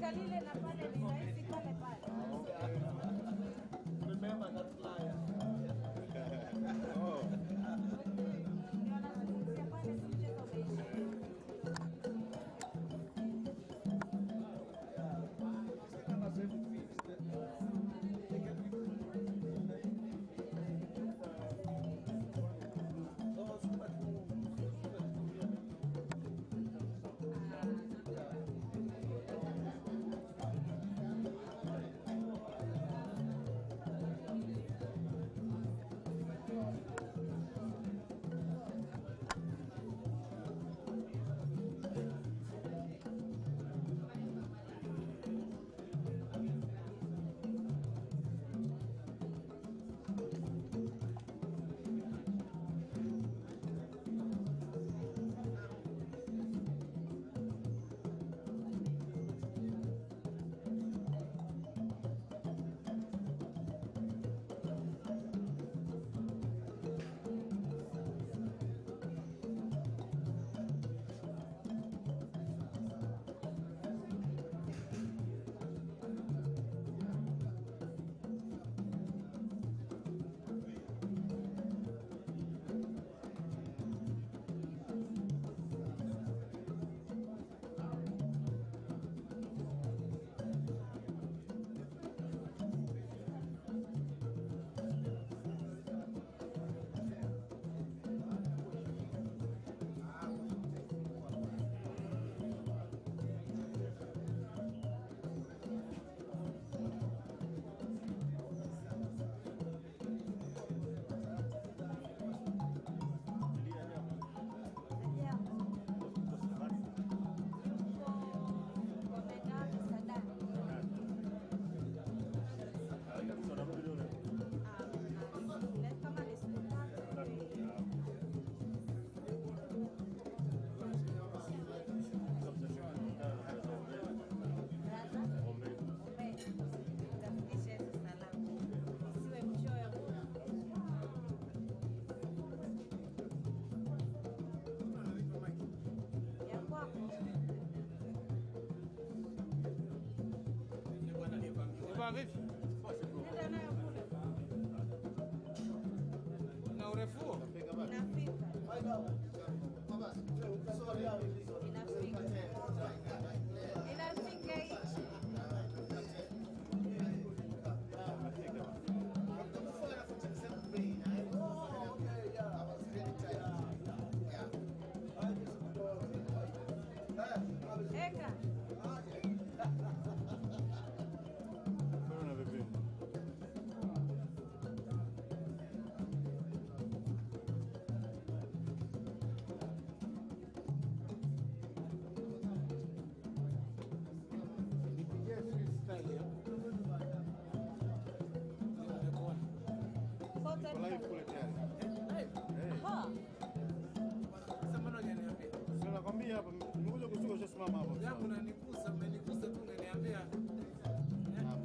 Kalile na pale ni rahisi pale pale. Remember that flyer. Oh. Ndio nazungumzia pale mchezo umeisha. Vipi? Nenda nayo kule. Na urefu? Inafika. Inafika hichi. Eka. Nakwambia hapa nimekuja kushuka ushasimama hapo. Yangu unanigusa, umenigusa tu unaniambia.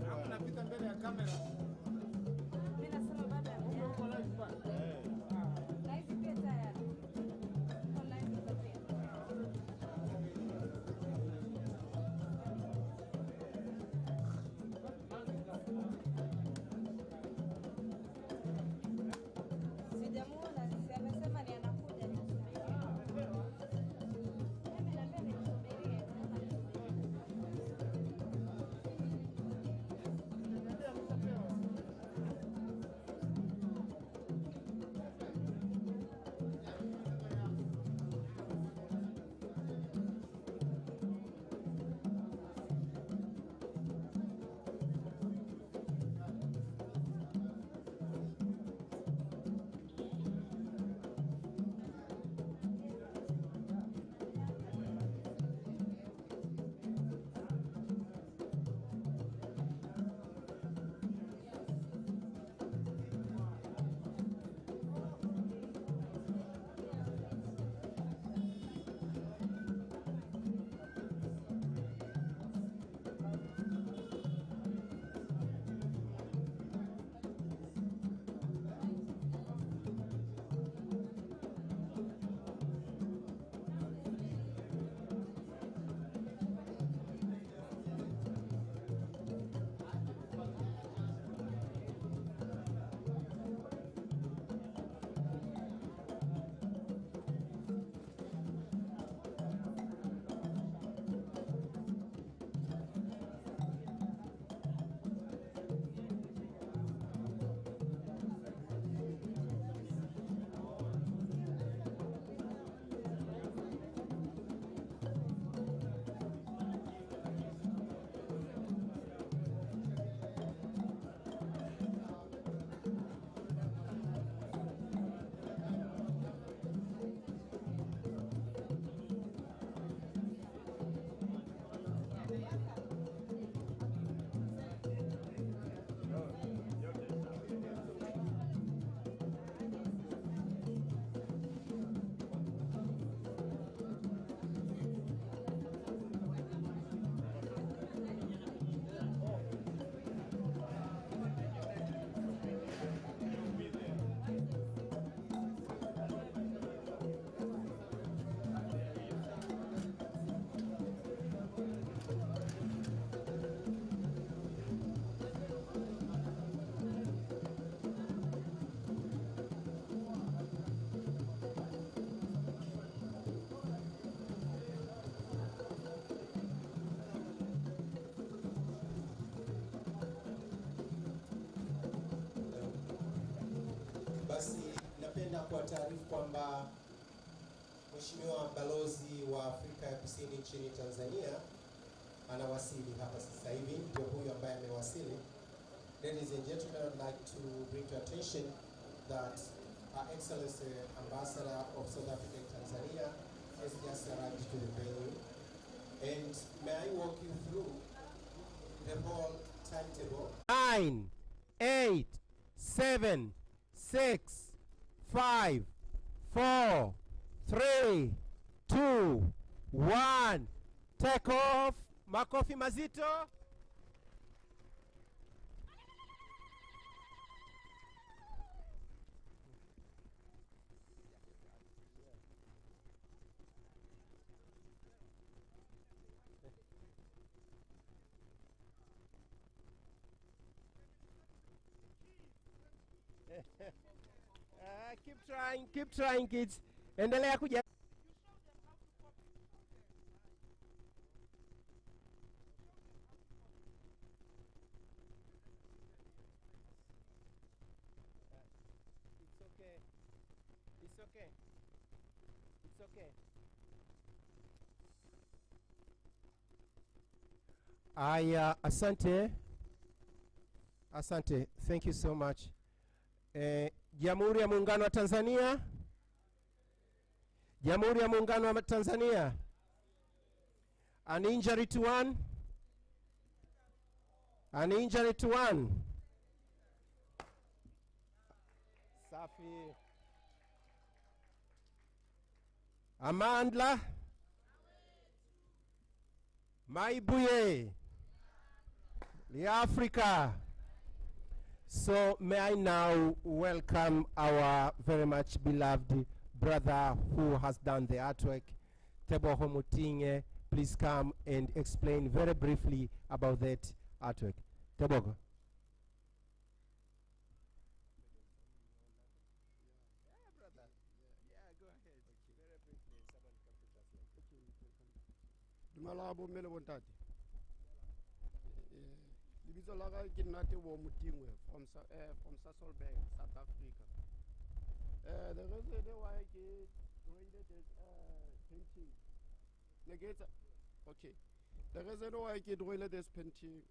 Hapo napita mbele ya kamera. Mimi nasema baada ya Uko live pale. live pia tayari. Uko live pia. Sijamuona, amesema ni anakuja nisubiri. Mimi naambia nisubirie. Ndio mtapewa. kwamba Mheshimiwa Balozi wa Afrika ya Kusini nchini Tanzania anawasili hapa sasa hivi, ndio huyu ambaye amewasili. Ladies and gentlemen, I'd like to bring to attention that Her Excellency Ambassador of South Africa in Tanzania has just arrived to the venue. And may I walk you through the whole timetable? 9, 8, 7, 6, 5, 4, 3, 2, 1. Take off. Makofi mazito. Keep trying kids. Endelea kuja. It's okay. It's okay. It's okay. Asante. Asante. Thank you so much. Jamhuri ya Muungano wa Tanzania. Jamhuri ya Muungano wa Tanzania. An injury to one. An injury to one. Safi. Amandla. Maibuye. The Africa. So may I now welcome our very much beloved brother who has done the artwork, Teboho Mutinge. Please come and explain very briefly about that artwork. Teboho. Yeah, brother. Yeah, go ahead. Very briefly, someone come to translate. Dumalabo mele bontati. Libitso la ka ke nna Teboho Mutingwe from Sasolburg, South Africa. The reason why ke doing this painting. Okay. The reason why I doing this painting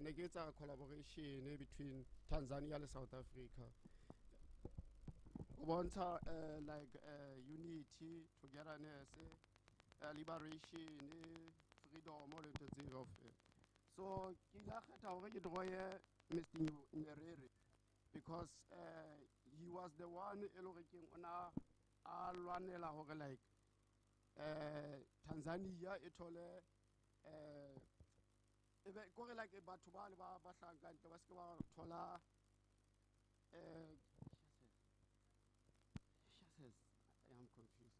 negates a collaboration between Tanzania and South Africa. Want like unity, togetherness, liberation, freedom, all of the of. So Mr. Nyerere, because he was the one like Tanzania itole like batho ba le ba hlakantse ba se ba thola I am confused.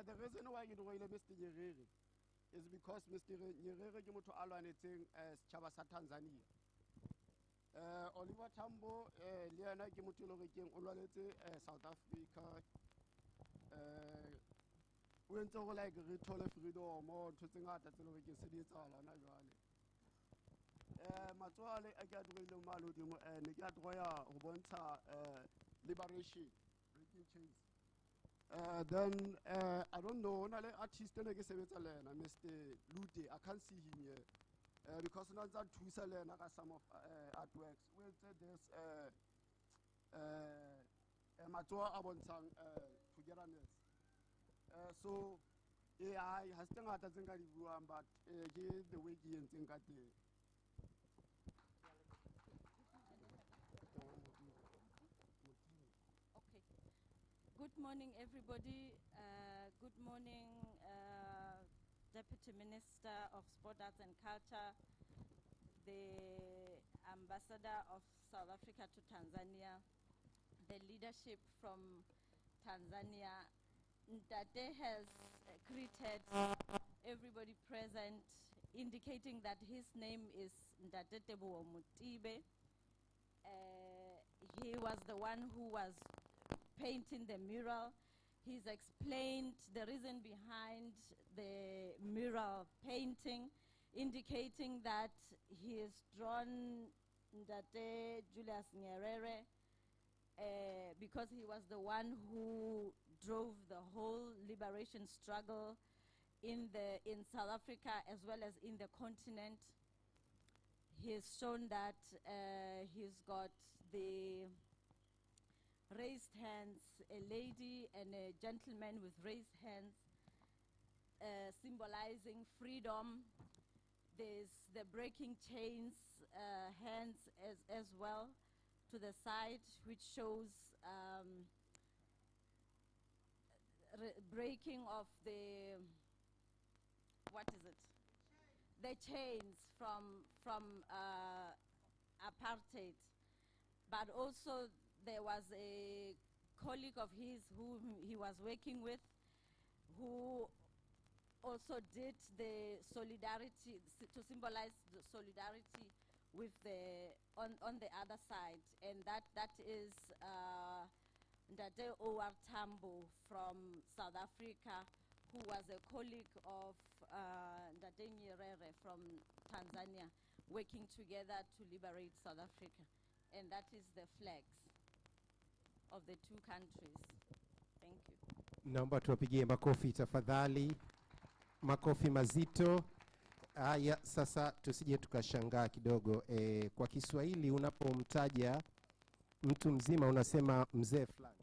The reason why you do Mr. Nyerere is because Mr. Nyerere ke motho a lwanetseng setjhaba sa Tanzania. Oliver Tambo le yena ke motho le rekeng o lwanetse South Africa. We ntse go like re thole freedom mo thotse ngata tse le re ke se di tsala na jwale matswale a ke a tloile malo di mo ne ke a tloya go bontsha liberation breaking chains. Then I don't know na le artist ne ke sebetsa le yena Mr. Lute. I can't see him here because na tsa thusa le yena ka some of artworks. We said this matswa a bontshang togetherness. So AI has still not done but the way he and think at the Okay. Good morning, everybody. Good morning, Deputy Minister of Sport, Arts and Culture, the Ambassador of South Africa to Tanzania, the leadership from Tanzania. Ndate has greeted everybody present, indicating that his name is Ndate Teboho Mutibe. He was the one who was painting the mural. He's explained the reason behind the mural painting, indicating that he has drawn Ndate Julius Nyerere because he was the one who drove the whole liberation struggle in South Africa as well as in the continent. He's shown that he's got the raised hands, a lady and a gentleman with raised hands, symbolizing freedom. There's the breaking chains hands as well to the side, which shows breaking of the, what is it? The chains from apartheid. But also there was a colleague of his whom he was working with who also did the solidarity, to symbolize the solidarity with the, on the other side. And that is Ndate Owar Tambo from South Africa, who was a colleague of Ndate Nyerere from Tanzania, working together to liberate South Africa. And that is the flags of the two countries. Thank you. Naomba tuwapigie makofi tafadhali. Makofi mazito. Aya, sasa tusije tukashangaa kidogo. Kwa Kiswahili unapomtaja mtu mzima unasema mzee fulani.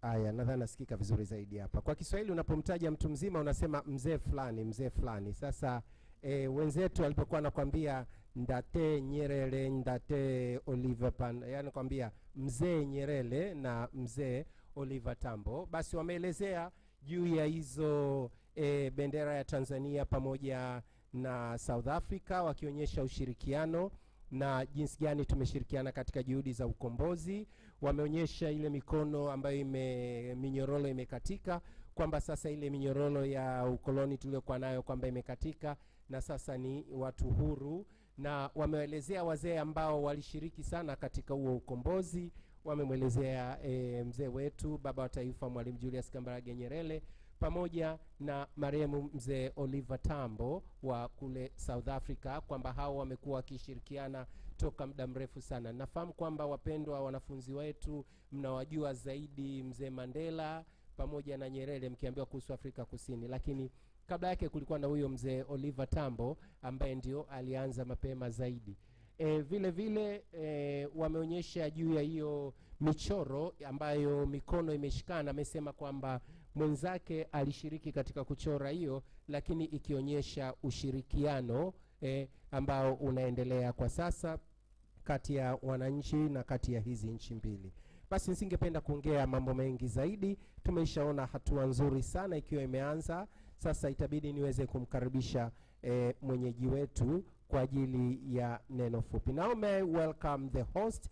Aya, nadhani nasikika vizuri zaidi hapa. Kwa Kiswahili unapomtaja mtu mzima unasema mzee fulani, mzee fulani. Sasa wenzetu walipokuwa nakwambia Ndate Nyerere, Ndate Oliver yani kwambia mzee Nyerere na mzee Oliver Tambo, basi wameelezea juu ya hizo bendera ya Tanzania pamoja na South Africa, wakionyesha ushirikiano na jinsi gani tumeshirikiana katika juhudi za ukombozi. Wameonyesha ile mikono ambayo minyororo imekatika, kwamba sasa ile minyororo ya ukoloni tuliokuwa nayo kwamba imekatika na sasa ni watu huru. Na wameelezea wazee ambao walishiriki sana katika huo ukombozi. Wamemwelezea mzee wetu baba wa taifa Mwalimu Julius Kambarage Nyerere pamoja na marehemu mzee Oliver Tambo wa kule South Africa, kwamba hao wamekuwa wakishirikiana toka muda mrefu sana. Nafahamu kwamba wapendwa wanafunzi wetu mnawajua zaidi mzee Mandela pamoja na Nyerere mkiambiwa kuhusu Afrika Kusini, lakini kabla yake kulikuwa na huyo mzee Oliver Tambo ambaye ndio alianza mapema zaidi. Vile vile wameonyesha juu ya hiyo michoro ambayo mikono imeshikana. Amesema kwamba mwenzake alishiriki katika kuchora hiyo, lakini ikionyesha ushirikiano ambao unaendelea kwa sasa kati ya wananchi na kati ya hizi nchi mbili. Basi nisingependa kuongea mambo mengi zaidi. Tumeshaona hatua nzuri sana ikiwa imeanza. Sasa itabidi niweze kumkaribisha mwenyeji wetu kwa ajili ya neno fupi. Now may I welcome the host,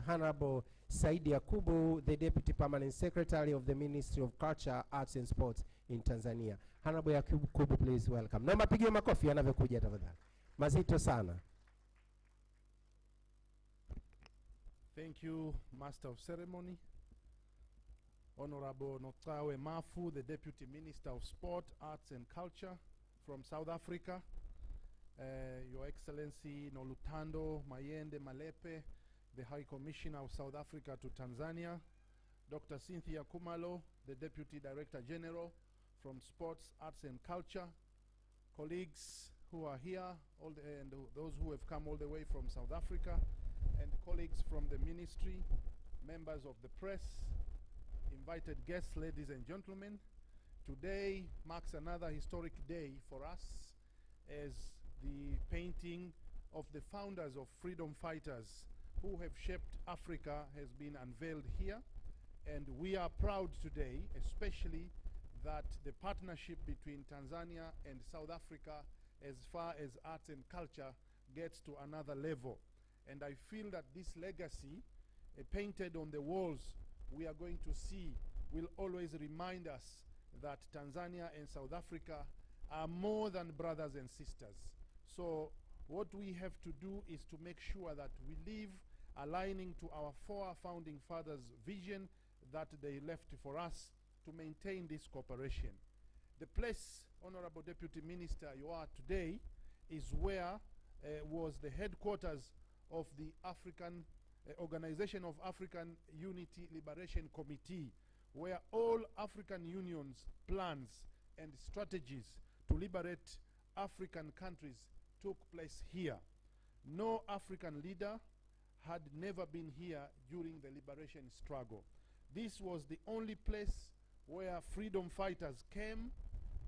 Honorable Said Yakubu, the Deputy Permanent Secretary of the Ministry of Culture, Arts and Sports in Tanzania. Honorable Yakubu, please welcome. Naomba pigie makofi anavyokuja tafadhali. Mazito sana. Thank you, Master of Ceremony. Honorable Notawe Mafu, the Deputy Minister of Sport, Arts and Culture from South Africa. Your Excellency Nolutando Mayende Malepe, the High Commissioner of South Africa to Tanzania. Dr. Cynthia Kumalo, the Deputy Director General from Sports, Arts and Culture. Colleagues who are here, and those who have come all the way from South Africa, and colleagues from the ministry, members of the press, invited guests, ladies and gentlemen. Today marks another historic day for us, as the painting of the founders of freedom fighters who have shaped Africa has been unveiled here. And we are proud today, especially, that the partnership between Tanzania and South Africa as far as arts and culture gets to another level. And I feel that this legacy painted on the walls we are going to see will always remind us that Tanzania and South Africa are more than brothers and sisters. So what we have to do is to make sure that we live aligning to our four founding fathers' vision that they left for us to maintain this cooperation. The place, Honorable Deputy Minister, you are today is where was the headquarters of the African Organization of African Unity Liberation Committee, where all African Union's plans and strategies to liberate African countries took place here. No African leader had never been here during the liberation struggle. This was the only place where freedom fighters came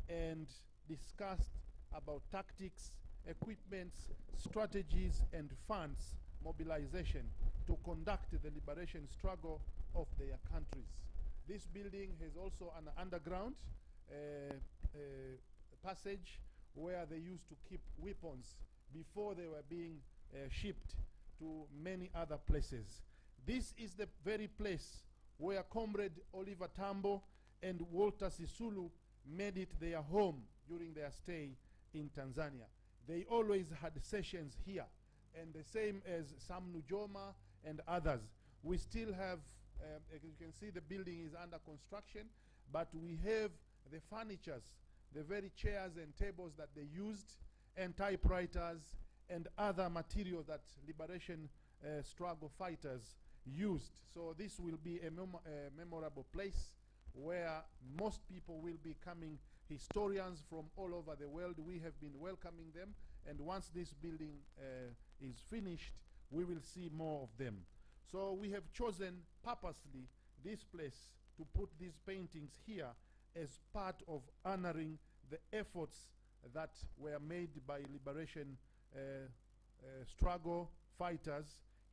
and discussed about tactics, equipments, strategies, and funds mobilization to conduct the liberation struggle of their countries. This building has also an underground passage where they used to keep weapons before they were being shipped to many other places. This is the very place where Comrade Oliver Tambo and Walter Sisulu made it their home during their stay in Tanzania. They always had sessions here, and the same as Sam Nujoma and others. We still have, as you can see, the building is under construction, but we have the furnitures, the very chairs and tables that they used, and typewriters and other material that liberation struggle fighters used. So this will be a memorable place where most people will be coming, historians from all over the world. We have been welcoming them, and once this building is finished, we will see more of them. So we have chosen purposely this place to put these paintings here as part of honoring the efforts that were made by liberation struggle fighters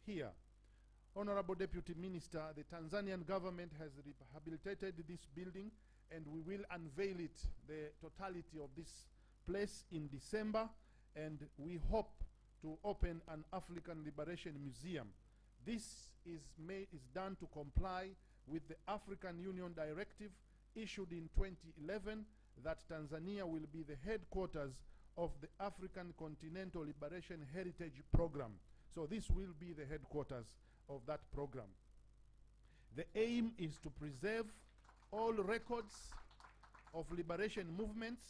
here. Honorable Deputy Minister, the Tanzanian government has rehabilitated this building, and we will unveil it, the totality of this place, in December, and we hope to open an African Liberation Museum. This is done to comply with the African Union Directive issued in 2011 that Tanzania will be the headquarters of the African Continental Liberation Heritage Program. So this will be the headquarters of that program. The aim is to preserve all records of liberation movements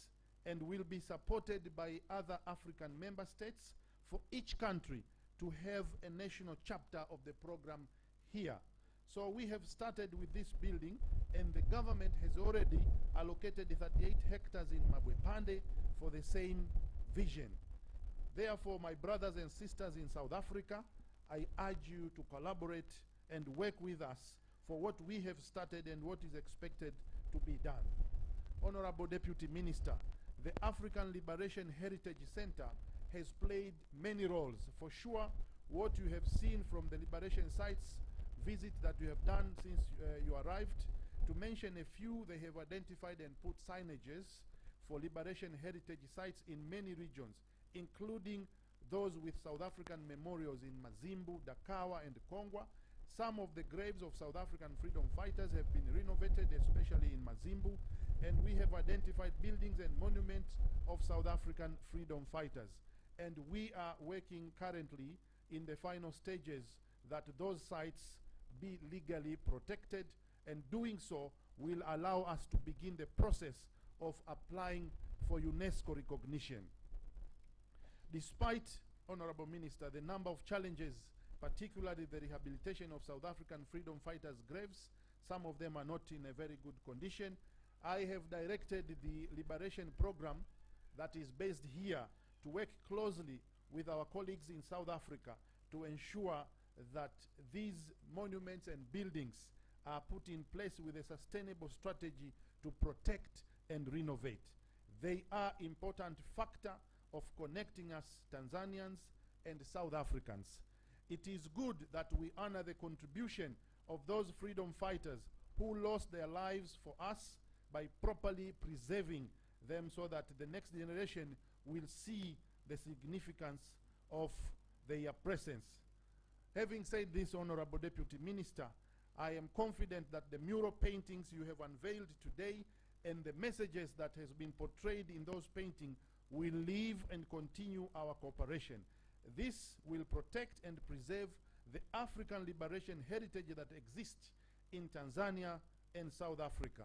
and will be supported by other African member states for each country to have a national chapter of the program here. So we have started with this building, and the government has already allocated 38 hectares in Mabwepande for the same vision. Therefore, my brothers and sisters in South Africa, I urge you to collaborate and work with us for what we have started and what is expected to be done. Honorable Deputy Minister, the African Liberation Heritage Center has played many roles. For sure, what you have seen from the liberation sites visit that you have done since you arrived, to mention a few, they have identified and put signages for liberation heritage sites in many regions, including those with South African memorials in Mazimbu, Dakawa, and Kongwa. Some of the graves of South African freedom fighters have been renovated, especially in Mazimbu, and we have identified buildings and monuments of South African freedom fighters. And we are working currently in the final stages that those sites be legally protected, and doing so will allow us to begin the process of applying for UNESCO recognition. Despite, Honorable Minister, the number of challenges, particularly the rehabilitation of South African freedom fighters' graves, some of them are not in a very good condition, I have directed the liberation program that is based here to work closely with our colleagues in South Africa to ensure that these monuments and buildings are put in place with a sustainable strategy to protect and renovate. They are important factor of connecting us Tanzanians and South Africans. It is good that we honor the contribution of those freedom fighters who lost their lives for us by properly preserving them so that the next generation will see the significance of their presence. Having said this, Honorable Deputy Minister, I am confident that the mural paintings you have unveiled today and the messages that has been portrayed in those paintings will live and continue our cooperation. This will protect and preserve the African liberation heritage that exists in Tanzania and South Africa.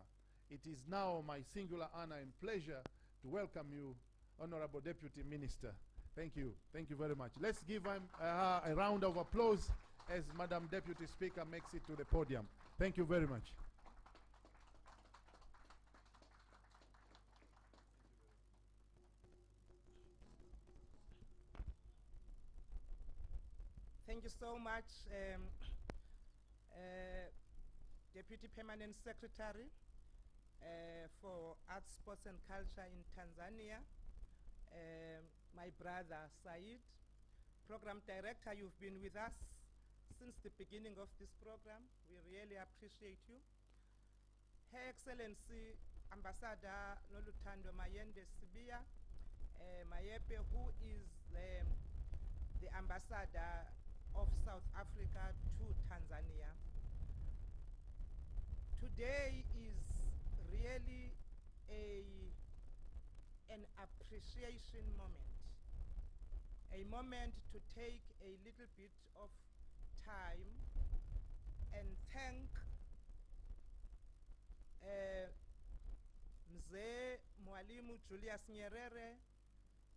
It is now my singular honor and pleasure to welcome you, Honorable Deputy Minister. Thank you. Thank you very much. Let's give him a round of applause as Madam Deputy Speaker makes it to the podium. Thank you very much. Thank you so much, Deputy Permanent Secretary for Arts, Sports and Culture in Tanzania, my brother Said. Program Director, you've been with us since the beginning of this program. We really appreciate you. Her Excellency Ambassador Noluthando Mayende Sibia, Mayepe, who is the Ambassador of South Africa to Tanzania. Today is really an appreciation moment, a moment to take a little bit of time and thank Mzee Mwalimu Julius Nyerere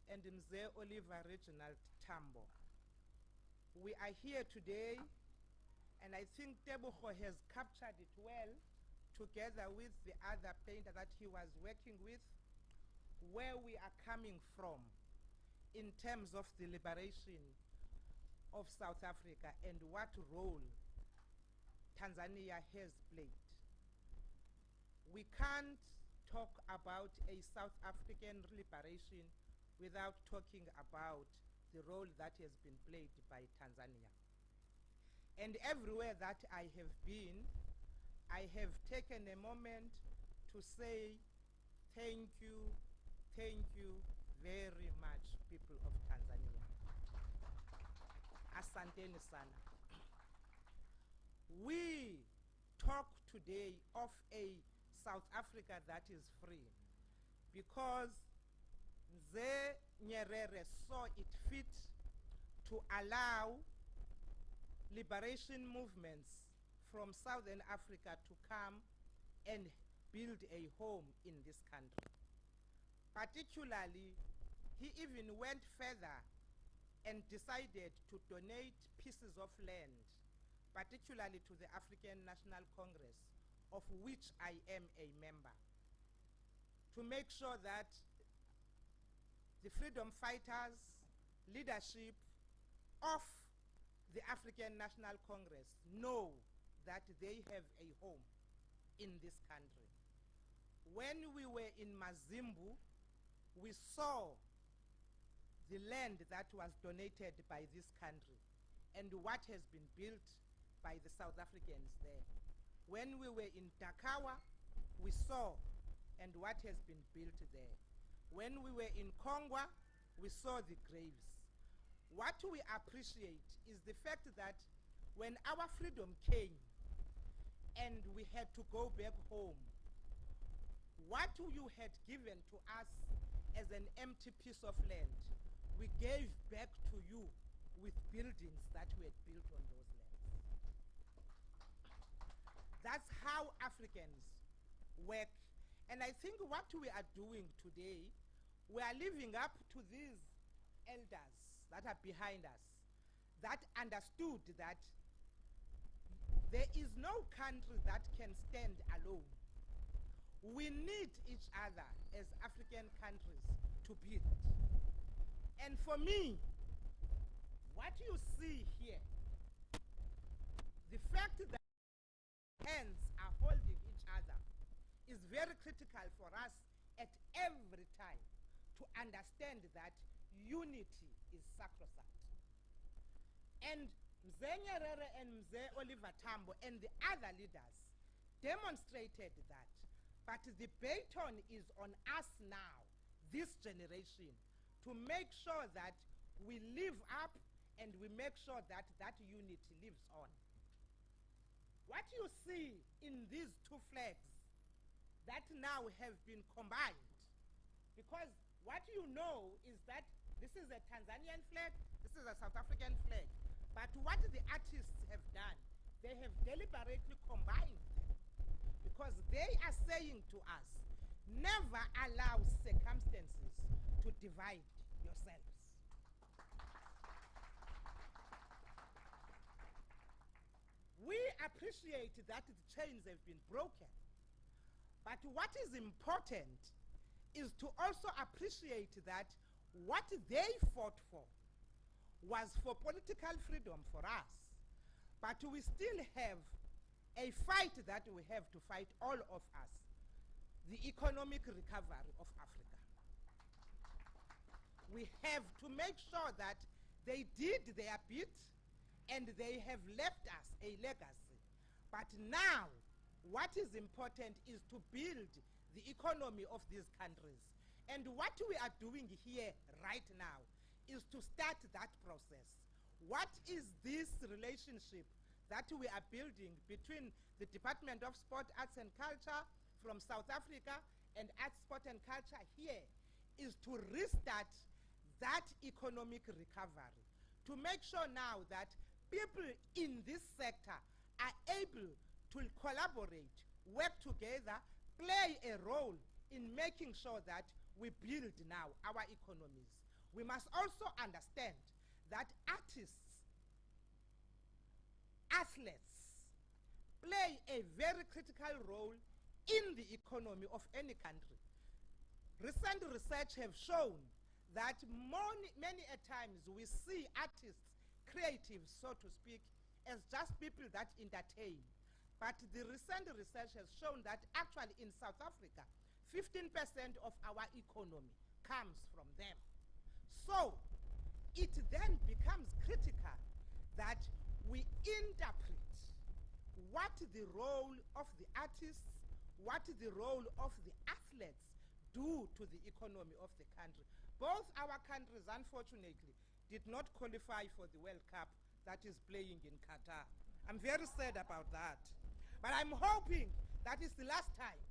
and Mzee Oliver Reginald Tambo. We are here today, and I think Tebucho has captured it well, together with the other painter that he was working with, where we are coming from in terms of the liberation of South Africa and what role Tanzania has played. We can't talk about a South African liberation without talking about the role that has been played by Tanzania. And everywhere that I have been, I have taken a moment to say thank you very much, people of Tanzania. Asanteni sana. We talk today of a South Africa that is free because Mzee Nyerere saw it fit to allow liberation movements from Southern Africa to come and build a home in this country. Particularly, he even went further and decided to donate pieces of land, particularly to the African National Congress, of which I am a member, to make sure that the freedom fighters, leadership of the African National Congress know that they have a home in this country. When we were in Mazimbu, we saw the land that was donated by this country and what has been built by the South Africans there. When we were in Takawa, we saw and what has been built there. When we were in Kongwa, we saw the graves. What we appreciate is the fact that when our freedom came and we had to go back home, what you had given to us as an empty piece of land, we gave back to you with buildings that were built on those lands. That's how Africans work. And I think what we are doing today, we are living up to these elders that are behind us, that understood that there is no country that can stand alone. We need each other as African countries to build. And for me, what you see here, the fact that hands are holding each other is very critical for us at every time to understand that unity is sacrosanct. And Mzee Nyerere and Mzee Oliver Tambo and the other leaders demonstrated that. But the baton is on us now, this generation, to make sure that we live up and we make sure that that unity lives on. What you see in these two flags that now have been combined, because what you know is that this is a Tanzanian flag, this is a South African flag, but what the artists have done, they have deliberately combined them, because they are saying to us, never allow circumstances to divide yourselves. We appreciate that the chains have been broken. But what is important is to also appreciate that what they fought for was for political freedom for us. But we still have a fight that we have to fight, all of us, the economic recovery of Africa. We have to make sure that they did their bit and they have left us a legacy. But now, what is important is to build the economy of these countries. And what we are doing here right now is to start that process. What is this relationship that we are building between the Department of Sport, Arts and Culture from South Africa and Arts, Sport and Culture here is to restart that economic recovery, to make sure now that people in this sector are able to collaborate, work together, play a role in making sure that we build now our economies. We must also understand that artists, athletes, play a very critical role in the economy of any country. Recent research have shown that many a times we see artists, creatives, so to speak, as just people that entertain. But the recent research has shown that actually in South Africa, 15% of our economy comes from them. So it then becomes critical that we interpret what the role of the artists, what the role of the athletes do to the economy of the country. Both our countries, unfortunately, did not qualify for the World Cup that is playing in Qatar. I'm very sad about that. But I'm hoping that is the last time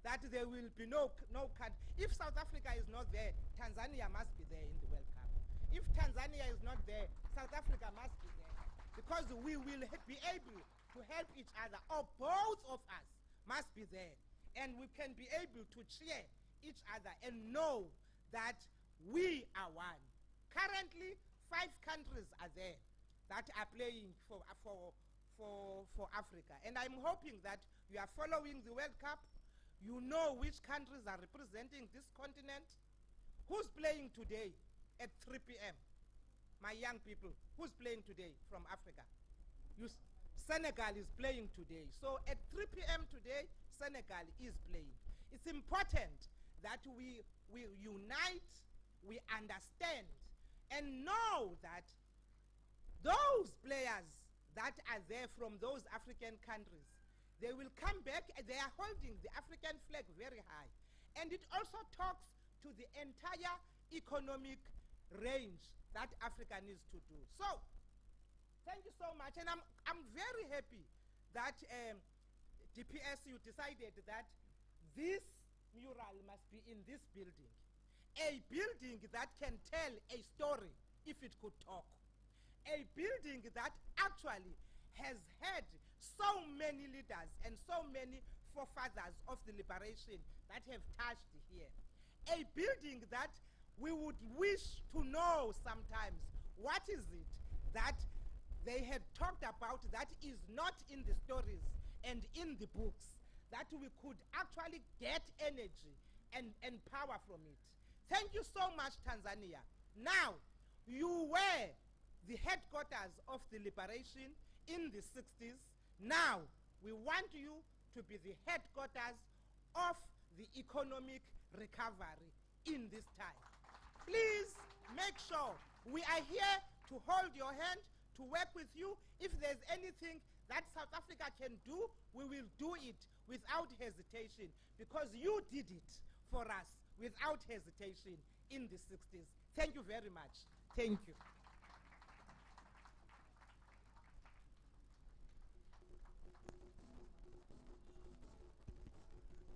that there will be no country. If South Africa is not there, Tanzania must be there in the World Cup. If Tanzania is not there, South Africa must be there. Because we will be able to help each other, or both of us must be there. And we can be able to cheer each other and know that we are one. Currently, 5 countries are there that are playing for Africa. And I'm hoping that you are following the World Cup. You know which countries are representing this continent. Who's playing today at 3 p.m.? My young people, who's playing today from Africa? Senegal is playing today. So at 3 p.m. today, Senegal is playing. It's important that we unite, we understand, and know that those players that are there from those African countries, they will come back, they are holding the African flag very high. And it also talks to the entire economic range that Africa needs to do. So, thank you so much. And I'm very happy that DPSU decided that this mural must be in this building. A building that can tell a story if it could talk. A building that actually has had so many leaders and so many forefathers of the liberation that have touched here. A building that we would wish to know sometimes what is it that they had talked about that is not in the stories and in the books, that we could actually get energy and power from it. Thank you so much, Tanzania. Now, you were the headquarters of the liberation in the 60s. Now, we want you to be the headquarters of the economic recovery in this time. Please make sure we are here to hold your hand, to work with you. If there's anything that South Africa can do, we will do it without hesitation, because you did it for us without hesitation in the 60s. Thank you very much. Thank you.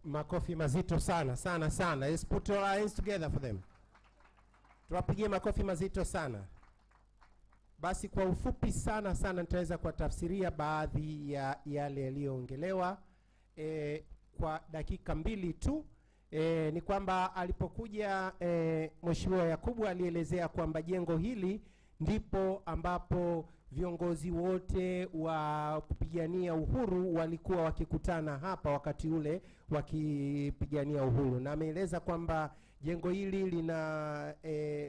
Makofi mazito sana sana sana. Let's put our hands together for them. Tuwapigie makofi mazito sana. Basi kwa ufupi sana sana nitaweza kuwatafsiria baadhi ya yale yaliyoongelewa kwa dakika 2 tu. Ni kwamba alipokuja Mheshimiwa Yakubu alielezea kwamba jengo hili ndipo ambapo viongozi wote wa kupigania uhuru walikuwa wakikutana hapa wakati ule wakipigania uhuru, na ameeleza kwamba jengo hili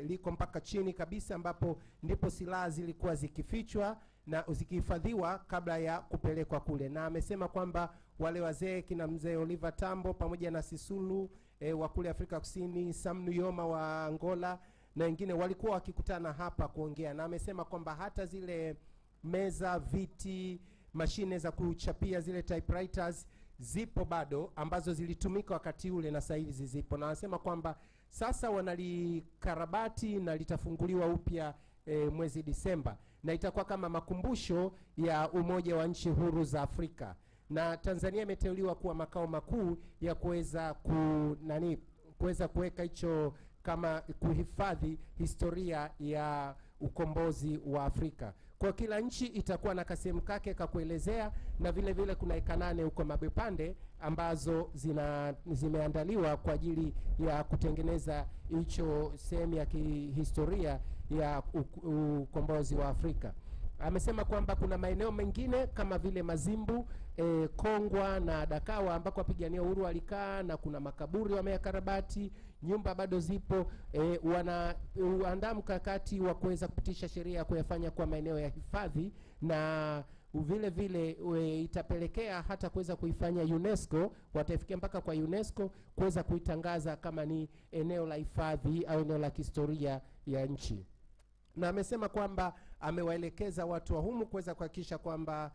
liko mpaka chini kabisa, ambapo ndipo silaha zilikuwa zikifichwa na zikihifadhiwa kabla ya kupelekwa kule. Na amesema kwamba wale wazee kina mzee Oliver Tambo pamoja na Sisulu wa kule Afrika Kusini, Sam Nujoma wa Angola na wengine walikuwa wakikutana hapa kuongea. Na amesema kwamba hata zile meza, viti, mashine za kuchapia, zile typewriters zipo bado, ambazo zilitumika wakati ule na sasa hivi zipo. Na anasema kwamba sasa wanalikarabati na litafunguliwa upya mwezi Disemba, na itakuwa kama makumbusho ya umoja wa nchi huru za Afrika. Na Tanzania imeteuliwa kuwa makao makuu ya kuweza kuweka hicho, kama kuhifadhi historia ya ukombozi wa Afrika. Kwa kila nchi itakuwa na kasehemu kake kakuelezea, na vile vile kuna eka 8 huko Mabepande ambazo zimeandaliwa kwa ajili ya kutengeneza hicho sehemu ya kihistoria ya ukombozi wa Afrika. Amesema kwamba kuna maeneo mengine kama vile Mazimbu, Kongwa na Dakawa ambako wapigania uhuru walikaa, na kuna makaburi wameyakarabati, nyumba bado zipo. Wanaandaa mkakati wa kuweza kupitisha sheria ya kuyafanya kwa maeneo ya hifadhi, na vile vile itapelekea hata kuweza kuifanya UNESCO, watafikia mpaka kwa UNESCO kuweza kuitangaza kama ni eneo la hifadhi au eneo la kihistoria ya nchi. Na amesema kwamba amewaelekeza watu wa humu kuweza kuhakikisha kwamba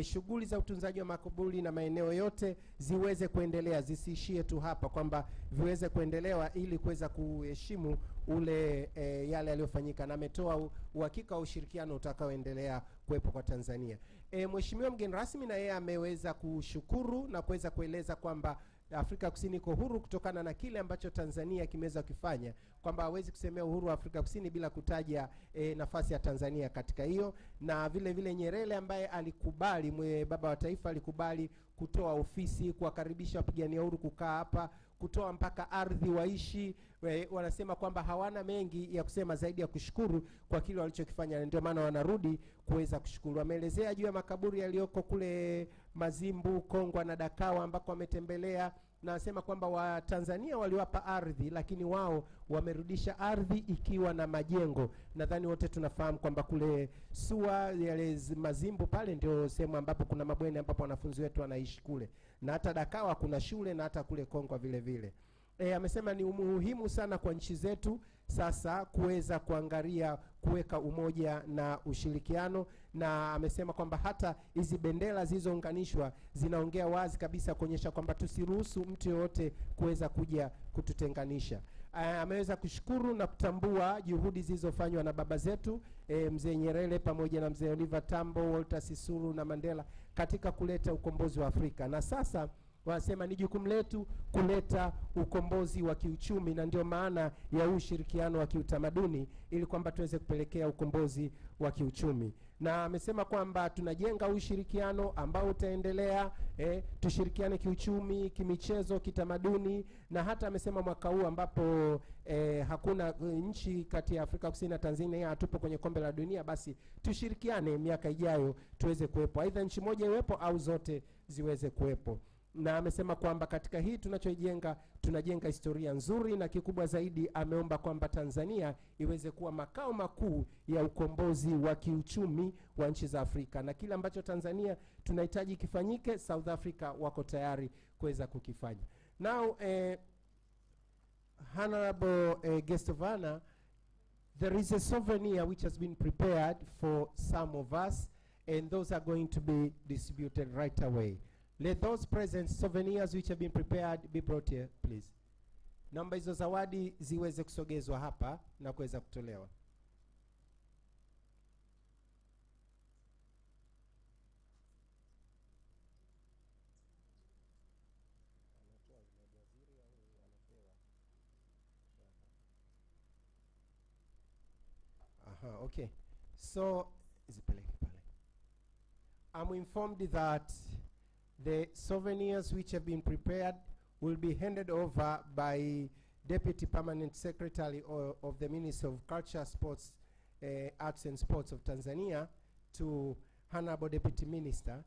shughuli za utunzaji wa makaburi na maeneo yote ziweze kuendelea, zisiishie tu hapa, kwamba viweze kuendelewa ili kuweza kuheshimu yale yaliyofanyika. Na ametoa uhakika wa ushirikiano utakaoendelea kuwepo kwa Tanzania. Mheshimiwa mgeni rasmi na yeye ameweza kushukuru na kuweza kueleza kwamba Afrika Kusini iko huru kutokana na kile ambacho Tanzania kimeweza kufanya, kwamba hawezi kusemea uhuru wa Afrika Kusini bila kutaja nafasi ya Tanzania katika hiyo. Na vile vile Nyerere ambaye alikubali, baba wa taifa alikubali kutoa ofisi, kuwakaribisha wapigania uhuru kukaa hapa, kutoa mpaka ardhi waishi. Wanasema kwamba hawana mengi ya kusema zaidi ya kushukuru kwa kile walichokifanya, ndio maana wanarudi kuweza kushukuru. Ameelezea juu ya makaburi yaliyoko kule Mazimbu, Kongwa na Dakawa ambako wametembelea, na anasema kwamba Watanzania waliwapa ardhi, lakini wao wamerudisha ardhi ikiwa na majengo. Nadhani wote tunafahamu kwamba kule SUA yale Mazimbu pale ndio sehemu ambapo kuna mabweni ambapo wanafunzi wetu wanaishi kule, na hata Dakawa kuna shule, na hata kule Kongwa vile vile. Amesema ni muhimu sana kwa nchi zetu sasa kuweza kuangalia kuweka umoja na ushirikiano, na amesema kwamba hata hizi bendera zilizounganishwa zinaongea wazi kabisa kuonyesha kwamba tusiruhusu mtu yoyote kuweza kuja kututenganisha. Ameweza kushukuru na kutambua juhudi zilizofanywa na baba zetu mzee Nyerere pamoja na mzee Oliver Tambo, Walter Sisulu na Mandela katika kuleta ukombozi wa Afrika, na sasa wanasema ni jukumu letu kuleta ukombozi wa kiuchumi, na ndio maana ya ushirikiano wa kiutamaduni, ili kwamba tuweze kupelekea ukombozi wa kiuchumi. Na amesema kwamba tunajenga ushirikiano ambao utaendelea, tushirikiane kiuchumi, kimichezo, kitamaduni, na hata amesema mwaka huu ambapo hakuna nchi kati ya Afrika Kusini na Tanzania hatupo kwenye kombe la dunia, basi tushirikiane miaka ijayo tuweze kuwepo, aidha nchi moja iwepo au zote ziweze kuwepo. Na amesema kwamba katika hii tunachojenga, tunajenga historia nzuri, na kikubwa zaidi ameomba kwamba Tanzania iweze kuwa makao makuu ya ukombozi wa kiuchumi wa nchi za Afrika, na kile ambacho Tanzania tunahitaji kifanyike, South Africa wako tayari kuweza kukifanya. Now honorable guest of honor, there is a souvenir which has been prepared for some of us, and those are going to be distributed right away. Let those present souvenirs which have been prepared be brought here, please. Naomba hizo zawadi ziweze kusogezwa hapa na kuweza kutolewa. Okay. So, I'm informed that the souvenirs which have been prepared will be handed over by Deputy Permanent Secretary of the Ministry of Culture, Sports, Arts and Sports of Tanzania to Honorable Deputy Minister.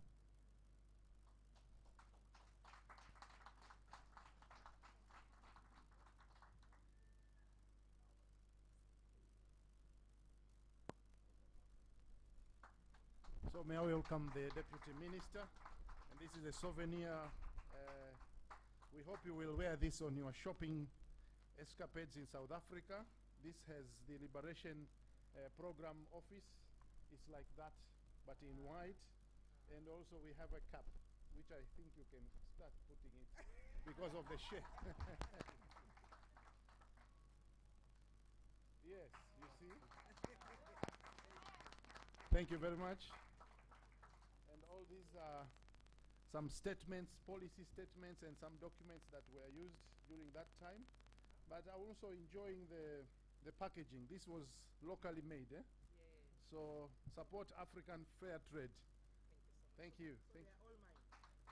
So may I welcome the Deputy Minister. And this is a souvenir. We hope you will wear this on your shopping escapades in South Africa. This has the Liberation Program office. It's like that, but in white. And also we have a cap, which I think you can start putting it because of the shape. Yes, you see? Thank you very much. And all these are some statements, policy statements, and some documents that were used during that time. But I'm also enjoying the packaging. This was locally made, eh? Yes. So support African fair trade. Thank you. So they are all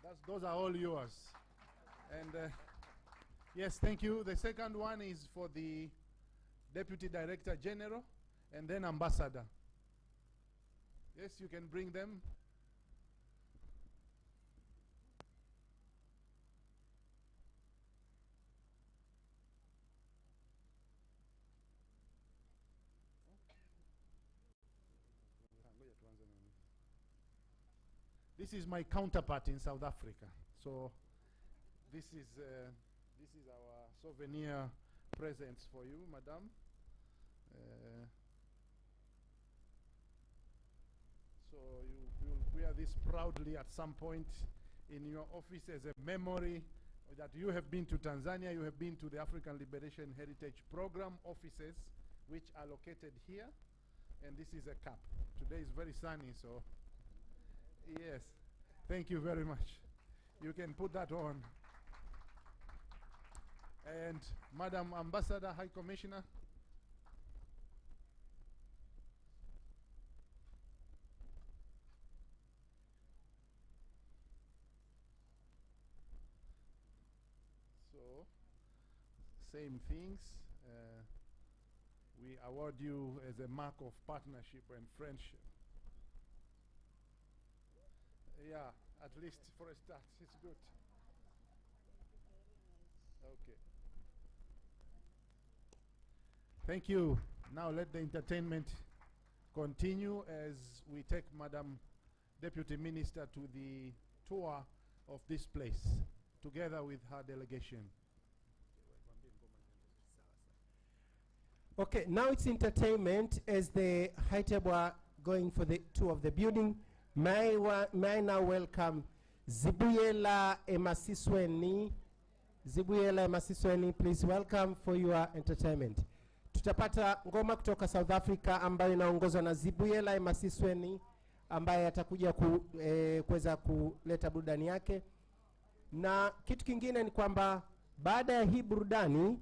mine. Those are all yours. And yes, thank you. The second one is for the Deputy Director General and then Ambassador. Yes, you can bring them. This is my counterpart in South Africa. So this is our souvenir presents for you, Madam. So you'll wear this proudly at some point in your office as a memory that you have been to Tanzania, you have been to the African Liberation Heritage Program offices, which are located here. And this is a cap. Today is very sunny, so yes. Thank you very much. You can put that on. And Madam Ambassador, High Commissioner. So, same things. We award you as a mark of partnership and friendship. Yeah, at least for a start, it's good. Okay. Thank you. Now let the entertainment continue as we take Madam Deputy Minister to the tour of this place, together with her delegation. Okay, now it's entertainment as the high table are going for the tour of the building. May I now welcome Zibuyela Emasisweni. Zibuyela Emasisweni, please welcome for your entertainment. Tutapata ngoma kutoka South Africa ambayo inaongozwa na Zibuyela Emasisweni ambaye atakuja kuweza kuleta burudani yake. Na kitu kingine ni kwamba baada ya hii burudani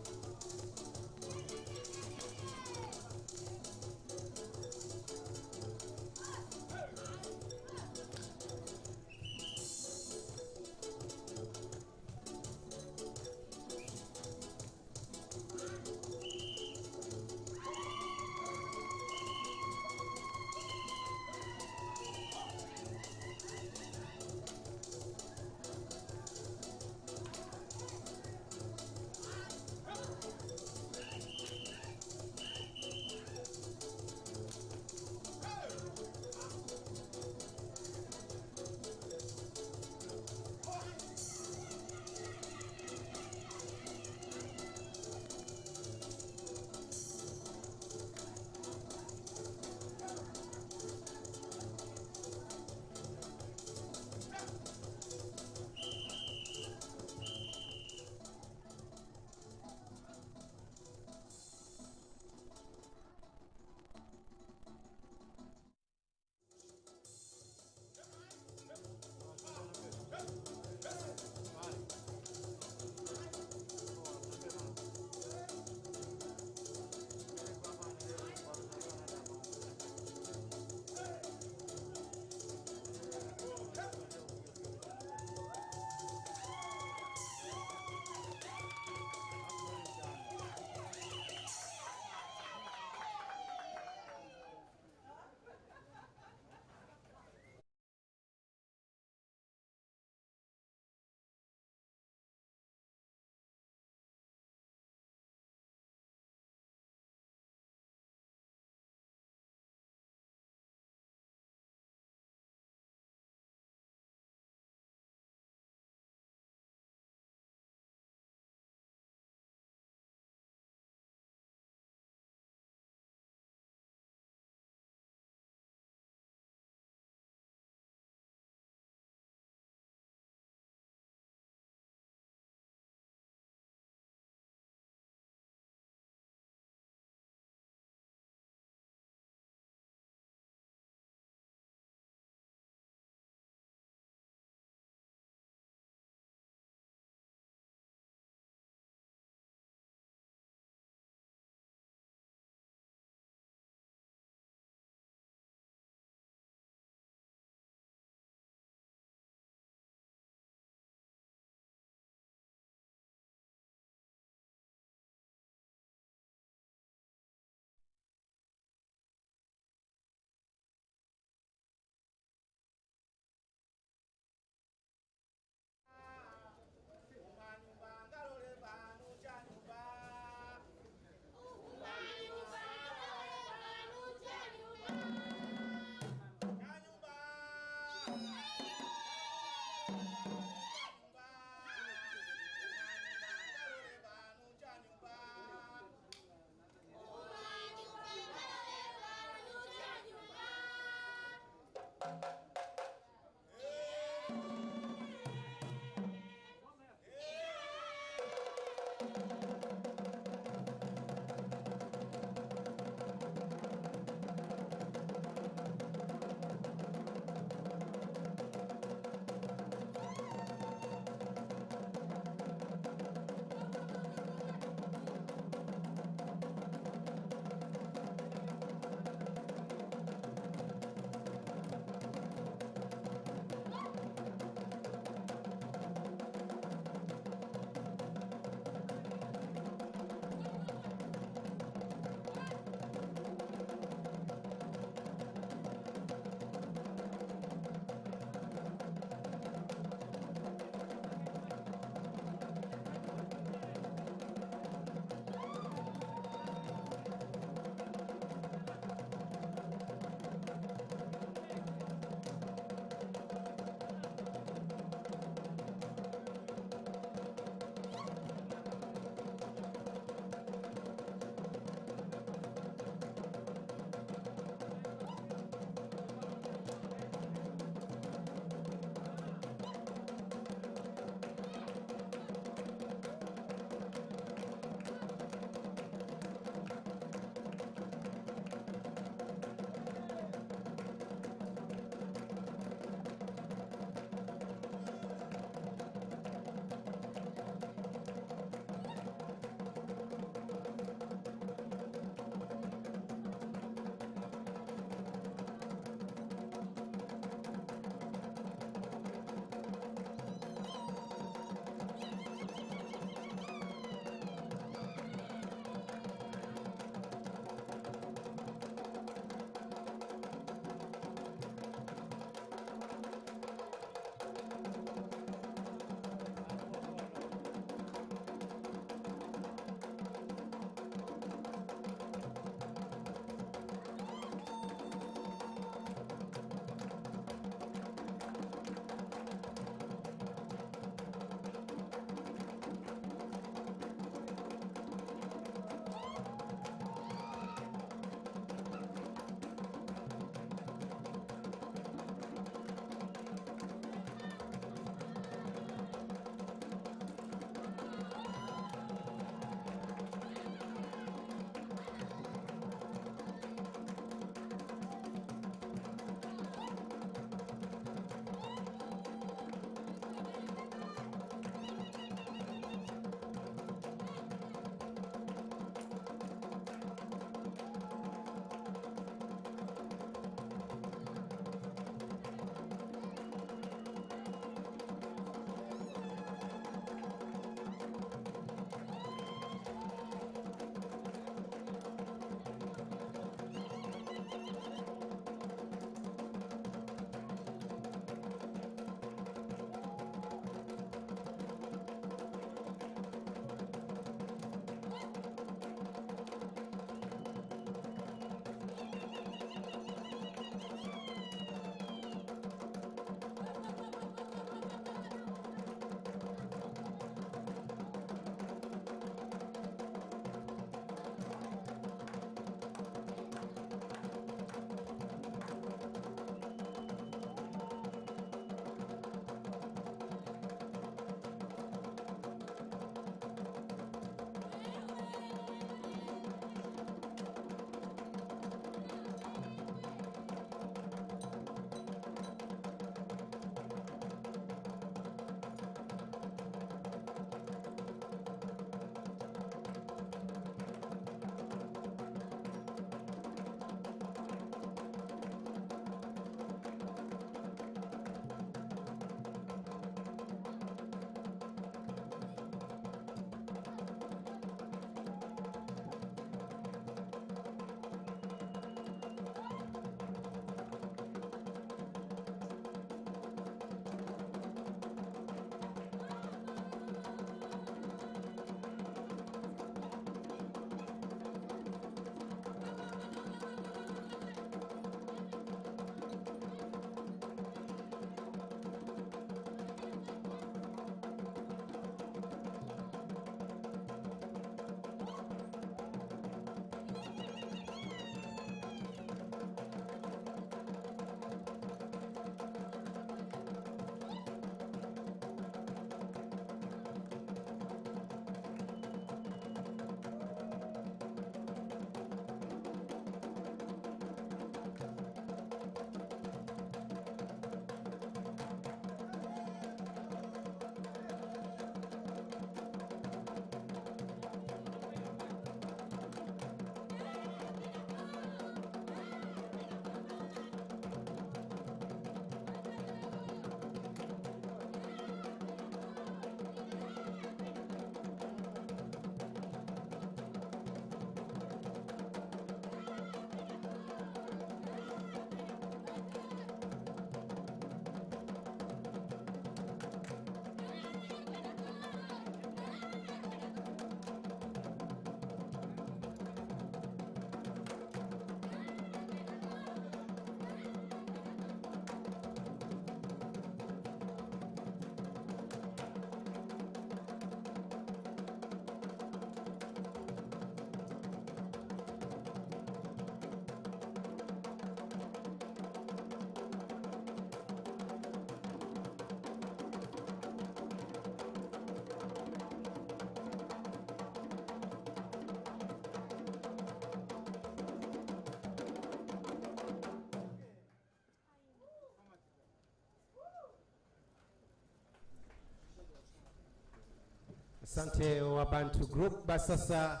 Asante Wabantu Group. Basi sasa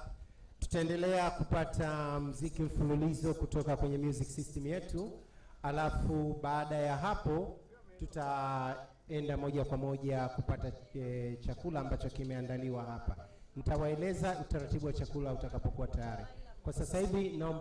tutaendelea kupata mziki mfululizo kutoka kwenye music system yetu, alafu baada ya hapo tutaenda moja kwa moja kupata chakula ambacho kimeandaliwa hapa. Nitawaeleza utaratibu wa chakula utakapokuwa tayari. Kwa sasa hivi naomba